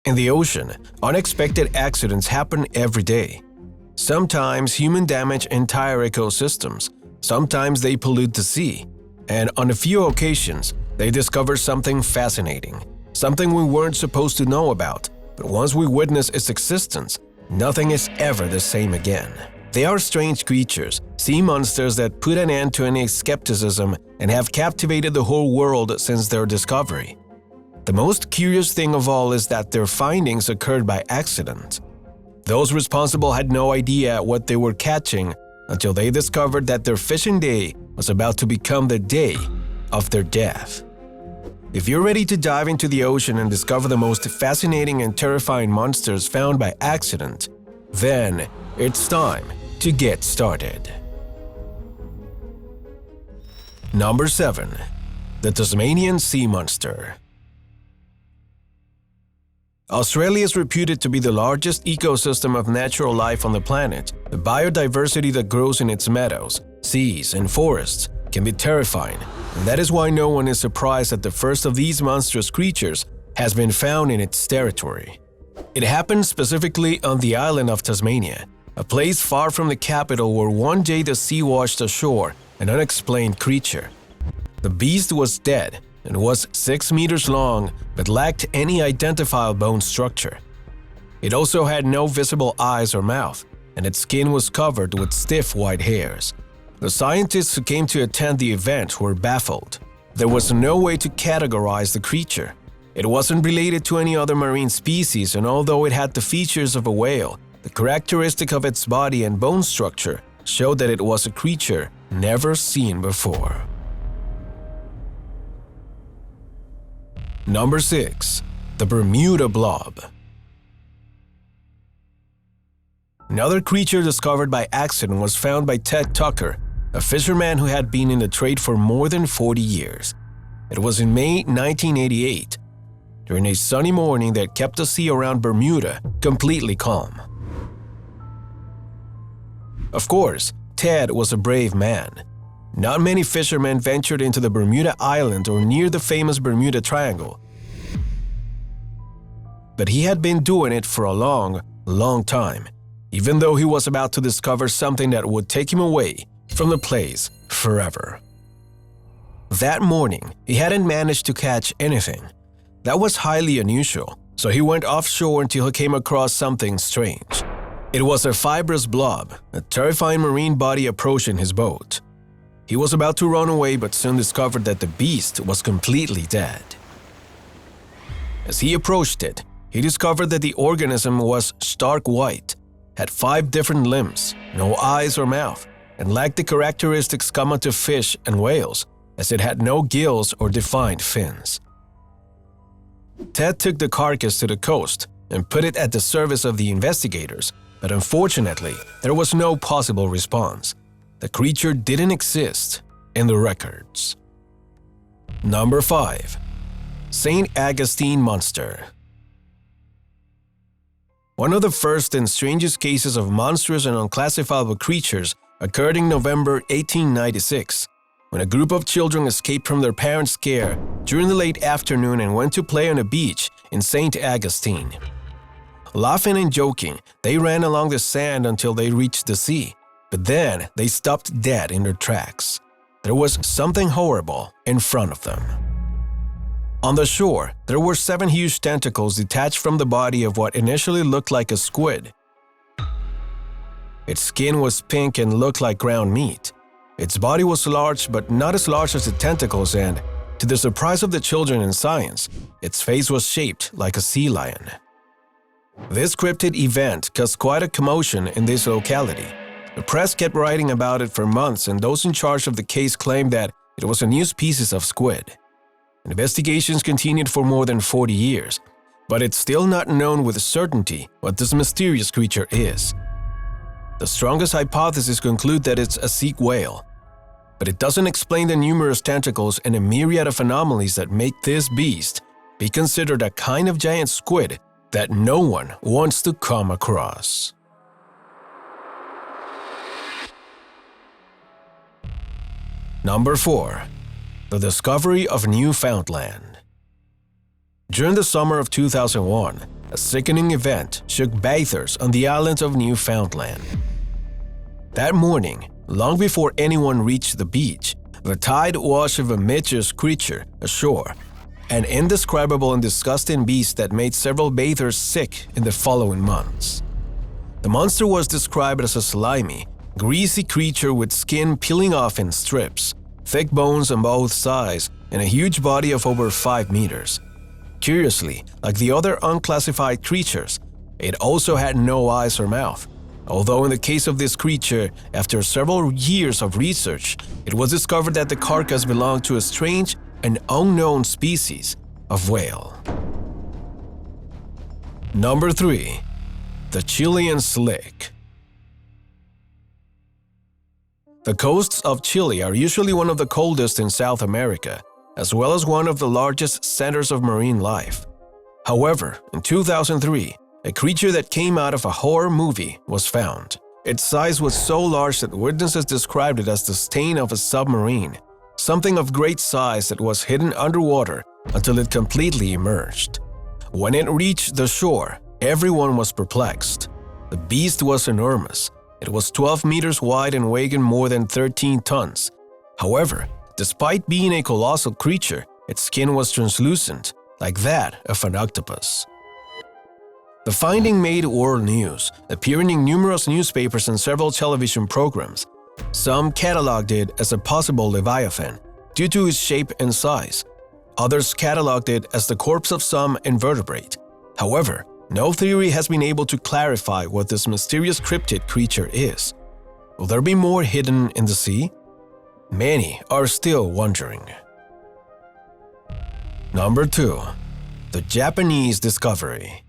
In the ocean, unexpected accidents happen every day. Sometimes humans damage entire ecosystems, sometimes they pollute the sea, and on a few occasions, they discover something fascinating, something we weren't supposed to know about, but once we witness its existence, nothing is ever the same again. They are strange creatures, sea monsters that put an end to any skepticism and have captivated the whole world since their discovery. The most curious thing of all is that their findings occurred by accident. Those responsible had no idea what they were catching until they discovered that their fishing day was about to become the day of their death. If you're ready to dive into the ocean and discover the most fascinating and terrifying monsters found by accident, then it's time to get started. Number 7. The Tasmanian Sea Monster. Australia is reputed to be the largest ecosystem of natural life on the planet. The biodiversity that grows in its meadows, seas, and forests can be terrifying, and that is why no one is surprised that the first of these monstrous creatures has been found in its territory. It happened specifically on the island of Tasmania, a place far from the capital where one day the sea washed ashore an unexplained creature. The beast was dead and was 6 meters long but lacked any identifiable bone structure. It also had no visible eyes or mouth, and its skin was covered with stiff white hairs. The scientists who came to attend the event were baffled. There was no way to categorize the creature. It wasn't related to any other marine species, and although it had the features of a whale, the characteristic of its body and bone structure showed that it was a creature never seen before. Number 6. The Bermuda Blob. Another creature discovered by accident was found by Ted Tucker, a fisherman who had been in the trade for more than 40 years. It was in May 1988, during a sunny morning that kept the sea around Bermuda completely calm. Of course, Ted was a brave man. Not many fishermen ventured into the Bermuda Island or near the famous Bermuda Triangle. But he had been doing it for a long time, even though he was about to discover something that would take him away from the place forever. That morning, he hadn't managed to catch anything. That was highly unusual, so he went offshore until he came across something strange. It was a fibrous blob, a terrifying marine body approaching his boat. He was about to run away but soon discovered that the beast was completely dead. As he approached it, he discovered that the organism was stark white, had 5 different limbs, no eyes or mouth, and lacked the characteristics common to fish and whales, as it had no gills or defined fins. Ted took the carcass to the coast and put it at the service of the investigators, but unfortunately, there was no possible response. The creature didn't exist in the records. Number 5. St. Augustine Monster. One of the first and strangest cases of monstrous and unclassifiable creatures occurred in November 1896, when a group of children escaped from their parents' care during the late afternoon and went to play on a beach in St. Augustine. Laughing and joking, they ran along the sand until they reached the sea, but then they stopped dead in their tracks. There was something horrible in front of them. On the shore, there were 7 huge tentacles detached from the body of what initially looked like a squid. Its skin was pink and looked like ground meat. Its body was large, but not as large as the tentacles, and, to the surprise of the children and science, its face was shaped like a sea lion. This cryptid event caused quite a commotion in this locality. The press kept writing about it for months, and those in charge of the case claimed that it was a new species of squid. Investigations continued for more than 40 years, but it's still not known with certainty what this mysterious creature is. The strongest hypotheses conclude that it's a sea whale, but it doesn't explain the numerous tentacles and a myriad of anomalies that make this beast be considered a kind of giant squid that no one wants to come across. Number 4. The Discovery of Newfoundland. During the summer of 2001, a sickening event shook bathers on the island of Newfoundland. That morning, long before anyone reached the beach, the tide washed a vermiculous creature ashore, an indescribable and disgusting beast that made several bathers sick in the following months. The monster was described as a slimy, greasy creature with skin peeling off in strips, thick bones on both sides, and a huge body of over 5 meters. Curiously, like the other unclassified creatures, it also had no eyes or mouth, although in the case of this creature, after several years of research, it was discovered that the carcass belonged to a strange and unknown species of whale. Number 3. The Chilean Slick. The coasts of Chile are usually one of the coldest in South America, as well as one of the largest centers of marine life. However, in 2003, a creature that came out of a horror movie was found. Its size was so large that witnesses described it as the stain of a submarine, something of great size that was hidden underwater until it completely emerged. When it reached the shore, everyone was perplexed. The beast was enormous. It was 12 meters wide and weighing more than 13 tons. However, despite being a colossal creature, its skin was translucent, like that of an octopus. The finding made world news, appearing in numerous newspapers and several television programs. Some cataloged it as a possible leviathan due to its shape and size. Others cataloged it as the corpse of some invertebrate. However, no theory has been able to clarify what this mysterious cryptid creature is. Will there be more hidden in the sea? Many are still wondering. Number 2. The Japanese Discovery.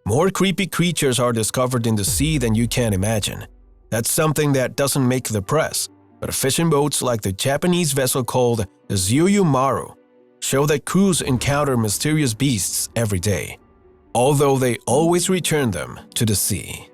More creepy creatures are discovered in the sea than you can imagine. That's something that doesn't make the press, but fishing boats like the Japanese vessel called the Zyu Maru show that crews encounter mysterious beasts every day, although they always return them to the sea.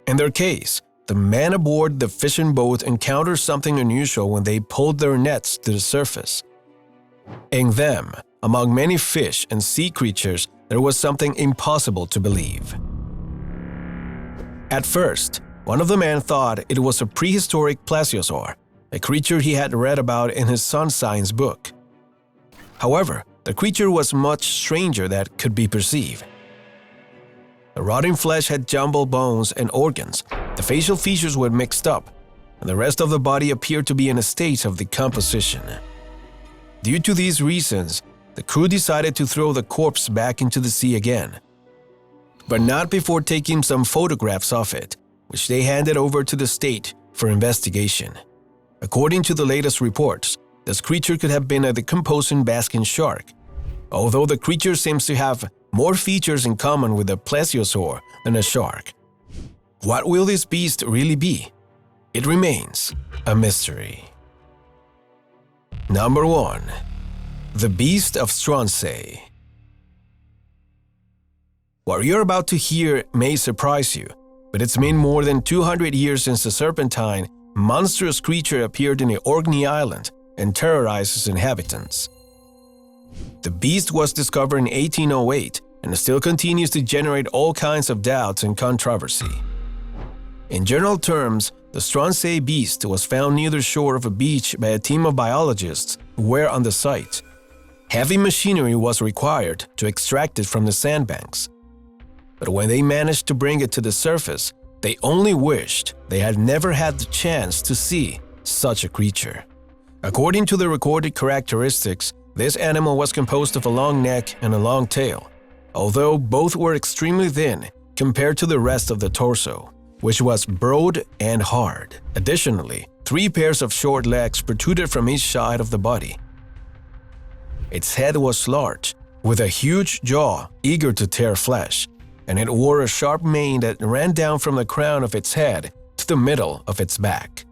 In their case, the men aboard the fishing boat encountered something unusual when they pulled their nets to the surface. In them, among many fish and sea creatures, there was something impossible to believe. At first, one of the men thought it was a prehistoric plesiosaur, a creature he had read about in his son's science book. However, the creature was much stranger than could be perceived. The rotting flesh had jumbled bones and organs, the facial features were mixed up, and the rest of the body appeared to be in a state of decomposition. Due to these reasons, the crew decided to throw the corpse back into the sea again, but not before taking some photographs of it, which they handed over to the state for investigation. According to the latest reports, this creature could have been a decomposing basking shark, although the creature seems to have more features in common with a plesiosaur than a shark. What will this beast really be? It remains a mystery. Number 1. The Beast of Swansea. What you're about to hear may surprise you, but it's been more than 200 years since the serpentine, monstrous creature appeared in the Orkney Island and terrorized its inhabitants. The beast was discovered in 1808 and still continues to generate all kinds of doubts and controversy. In general terms, the Swansea beast was found near the shore of a beach by a team of biologists who were on the site. Heavy machinery was required to extract it from the sandbanks. But when they managed to bring it to the surface, they only wished they had never had the chance to see such a creature. According to the recorded characteristics, this animal was composed of a long neck and a long tail, although both were extremely thin compared to the rest of the torso, which was broad and hard. Additionally, 3 pairs of short legs protruded from each side of the body. Its head was large, with a huge jaw eager to tear flesh, and it wore a sharp mane that ran down from the crown of its head to the middle of its back.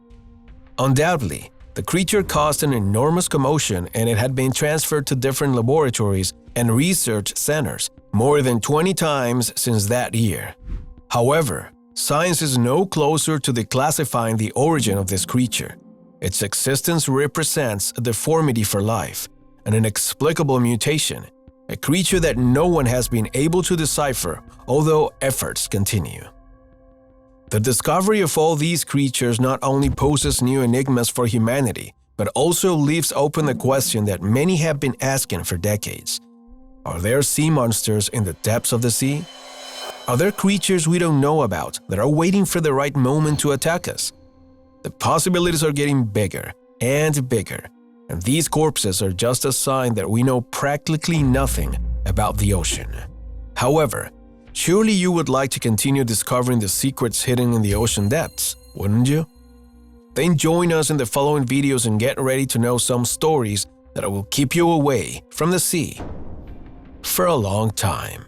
Undoubtedly, the creature caused an enormous commotion, and it had been transferred to different laboratories and research centers more than 20 times since that year. However, science is no closer to declassifying the origin of this creature. Its existence represents a deformity for life, an inexplicable mutation, a creature that no one has been able to decipher, although efforts continue. The discovery of all these creatures not only poses new enigmas for humanity, but also leaves open the question that many have been asking for decades. Are there sea monsters in the depths of the sea? Are there creatures we don't know about that are waiting for the right moment to attack us? The possibilities are getting bigger and bigger, and these corpses are just a sign that we know practically nothing about the ocean. However, surely you would like to continue discovering the secrets hidden in the ocean depths, wouldn't you? Then join us in the following videos and get ready to know some stories that will keep you away from the sea for a long time.